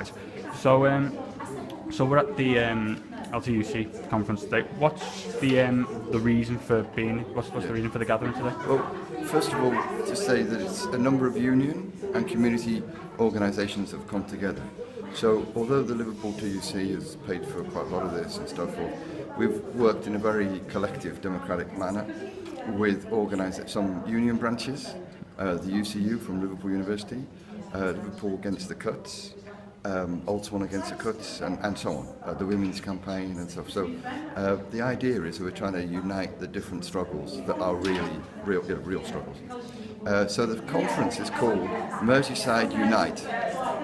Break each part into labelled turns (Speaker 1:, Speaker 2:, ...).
Speaker 1: Right. So we're at the LTUC conference today. What's the reason for being? What's the reason for the gathering today?
Speaker 2: Well, first of all, to say that it's a number of union and community organisations have come together. So although the Liverpool TUC has paid for quite a lot of this and so forth, we've worked in a very collective, democratic manner with some union branches, the UCU from Liverpool University, Liverpool Against the Cuts, Swan against the Cuts, and so on, the women's campaign and stuff. So the idea is we're trying to unite the different struggles that are really real struggles. So the conference is called Mersey Unite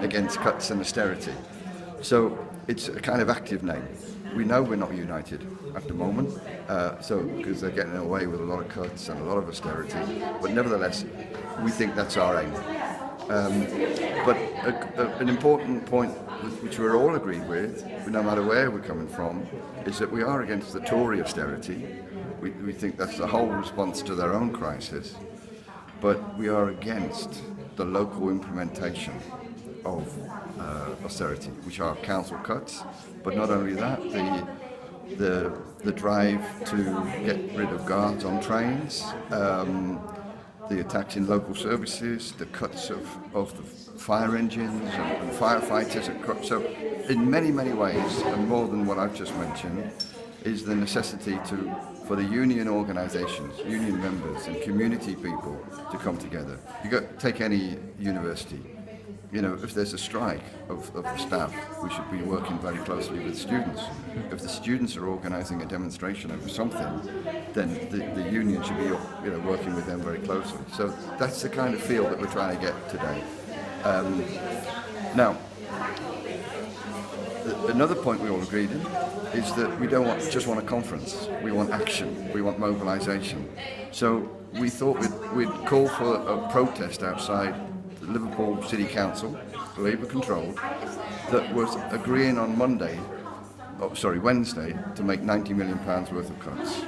Speaker 2: Against Cuts and Austerity. So it's a kind of active name. We know we're not united at the moment, because they're getting away with a lot of cuts and a lot of austerity, but nevertheless, we think that's our aim. But an important point which we're all agreed with, no matter where we're coming from, is that we are against the Tory austerity. We think that's the whole response to their own crisis, but we are against the local implementation of austerity, which are council cuts. But not only that, the drive to get rid of guards on trains, the attacks in local services, the cuts of the fire engines and firefighters. So in many ways, and more than what I've just mentioned, is the necessity for the union organisations, union members and community people to come together. Take any university. You know, if there's a strike of the staff, we should be working very closely with students. If the students are organising a demonstration over something, then the union should be working with them very closely. So that's the kind of feel that we're trying to get today. Now, another point we all agreed in is that we don't just want a conference. We want action. We want mobilisation. So we thought we'd call for a protest outside Liverpool City Council, Labour controlled, that was agreeing on Wednesday, to make £90 million worth of cuts.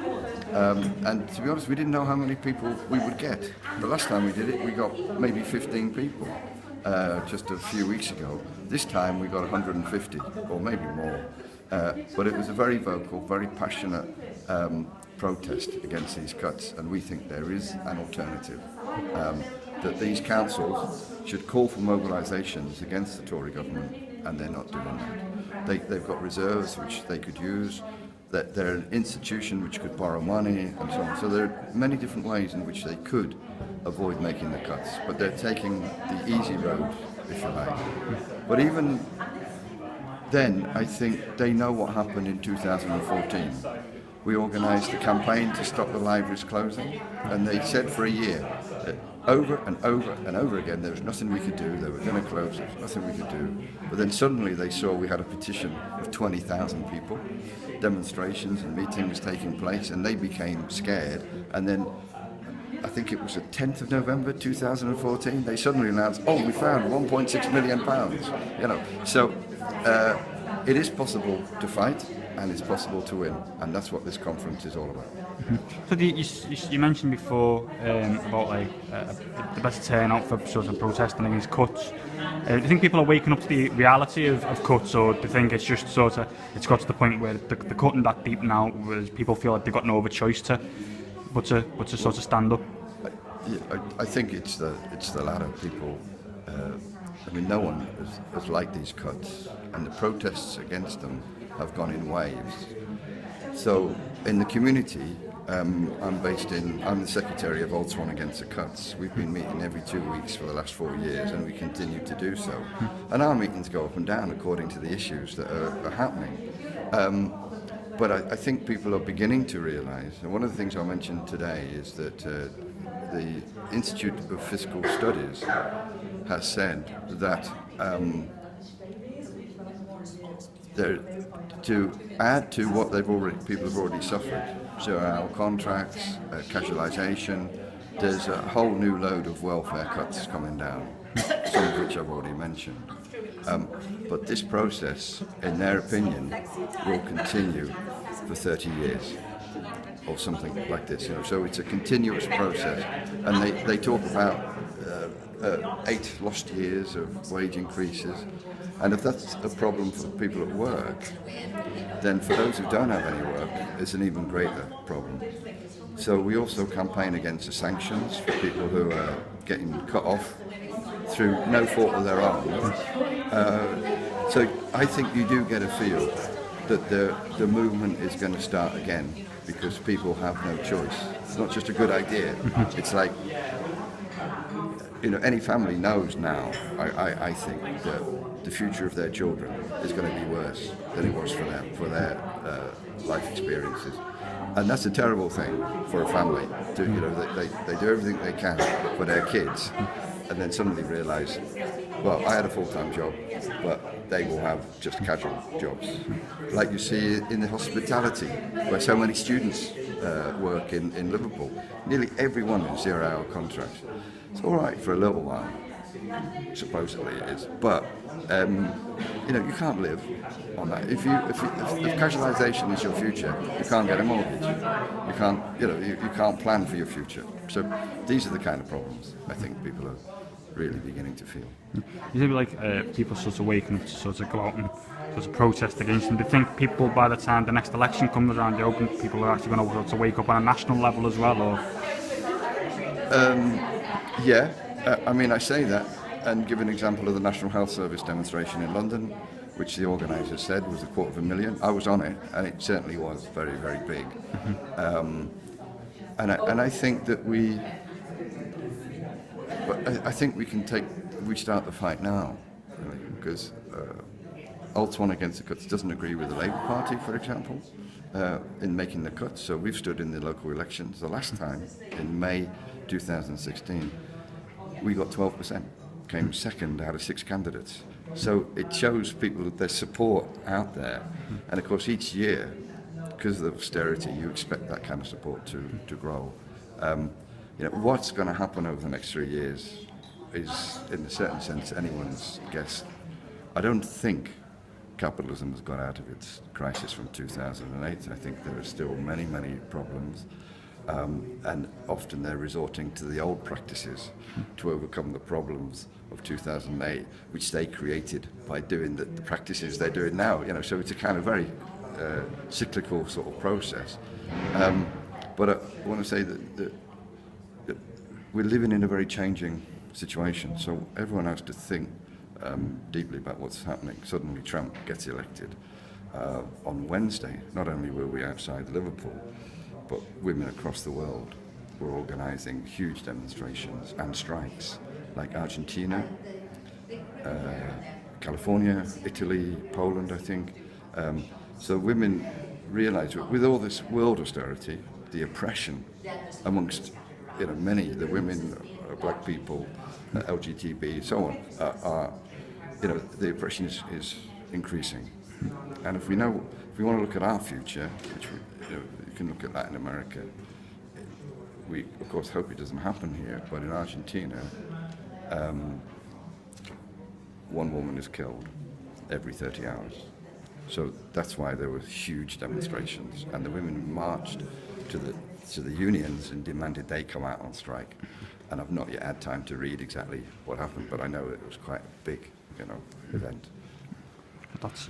Speaker 2: And to be honest, we didn't know how many people we would get. The last time we did it, we got maybe 15 people, just a few weeks ago. This time we got 150, or maybe more. But it was a very vocal, very passionate protest against these cuts, and we think there is an alternative. That these councils should call for mobilisations against the Tory government, and they're not doing that. They've got reserves which they could use, that they're an institution which could borrow money and so on. So there are many different ways in which they could avoid making the cuts, but they're taking the easy road, if you like. But even then, I think they know what happened in 2014. We organised a campaign to stop the libraries closing, and they said for a year that over and over again there was nothing we could do, they were going to close, there was nothing we could do. But then suddenly they saw we had a petition of 20,000 people, demonstrations and meetings taking place, and they became scared. And then I think it was the 10th of November 2014, they suddenly announced, oh, we found £1.6 million. So it is possible to fight, and it's possible to win, and that's what this conference is all about.
Speaker 1: So you mentioned before about the best turnout for sort of protesting against cuts. Do you think people are waking up to the reality of cuts, or do you think it's just it's got to the point where the cutting that deep now, where people feel like they've got no other choice but to sort of stand up?
Speaker 2: I think it's the latter. People, no one has liked these cuts, and the protests against them have gone in waves. So in the community, I'm the secretary of Swan Against the Cuts. We've been meeting every 2 weeks for the last 4 years, and we continue to do so. And our meetings go up and down according to the issues that are happening. But I think people are beginning to realise, and one of the things I mentioned today is that the Institute of Fiscal Studies has said that to add to what people have already suffered, so our contracts, casualisation, there's a whole new load of welfare cuts coming down, some of which I've already mentioned. But this process, in their opinion, will continue for 30 years or something like this. So it's a continuous process, and they talk about 8 lost years of wage increases. And if that's a problem for people at work, then for those who don't have any work, it's an even greater problem. So we also campaign against the sanctions for people who are getting cut off through no fault of their own. So I think you do get a feel that the movement is going to start again because people have no choice. It's not just a good idea. It's like, any family knows now, I think, that the future of their children is going to be worse than it was for their life experiences. And that's a terrible thing for a family. They do everything they can for their kids and then suddenly realise, well, I had a full-time job, but they will have just casual jobs. Like you see in the hospitality, where so many students work in Liverpool. Nearly everyone is 0-hour contracts. It's all right for a little while, supposedly it is, but you can't live on that. If casualisation is your future, you can't get a mortgage. You can't, you can't plan for your future. So these are the kind of problems I think people are really beginning to feel.
Speaker 1: You think like people sort of waking up to sort of go out and sort of protest against them? Do you think people, by the time the next election comes around, do you think people are actually going to sort of wake up on a national level as well, or?
Speaker 2: Yeah, I say that and give an example of the National Health Service demonstration in London, which the organisers said was 250,000. I was on it, and it certainly was very, very big. And I think that I think we start the fight now, really, because Alt One Against the Cuts doesn't agree with the Labour Party, for example, in making the cuts. So we've stood in the local elections. The last time, in May 2016, we got 12%, came second out of 6 candidates. So it shows people that there's support out there. And of course, each year, because of austerity, you expect that kind of support to grow. What's going to happen over the next 3 years is, in a certain sense, anyone's guess. I don't think capitalism has got out of its crisis from 2008. I think there are still many, many problems. And often they're resorting to the old practices to overcome the problems of 2008, which they created by doing the practices they're doing now. So it's a kind of very cyclical sort of process. But I want to say that we're living in a very changing situation, so everyone has to think deeply about what's happening. Suddenly Trump gets elected. On Wednesday, not only were we outside Liverpool, but women across the world were organising huge demonstrations and strikes, like Argentina, California, Italy, Poland, I think. So women realise, with all this world austerity, the oppression amongst many, the women, black people, LGBT, so on, the oppression is increasing. And if we want to look at our future, which you can look at Latin America, we of course hope it doesn't happen here, but in Argentina, one woman is killed every 30 hours. So that's why there were huge demonstrations, and the women marched to the unions and demanded they come out on strike. And I've not yet had time to read exactly what happened, but I know it was quite a big, event.
Speaker 1: That's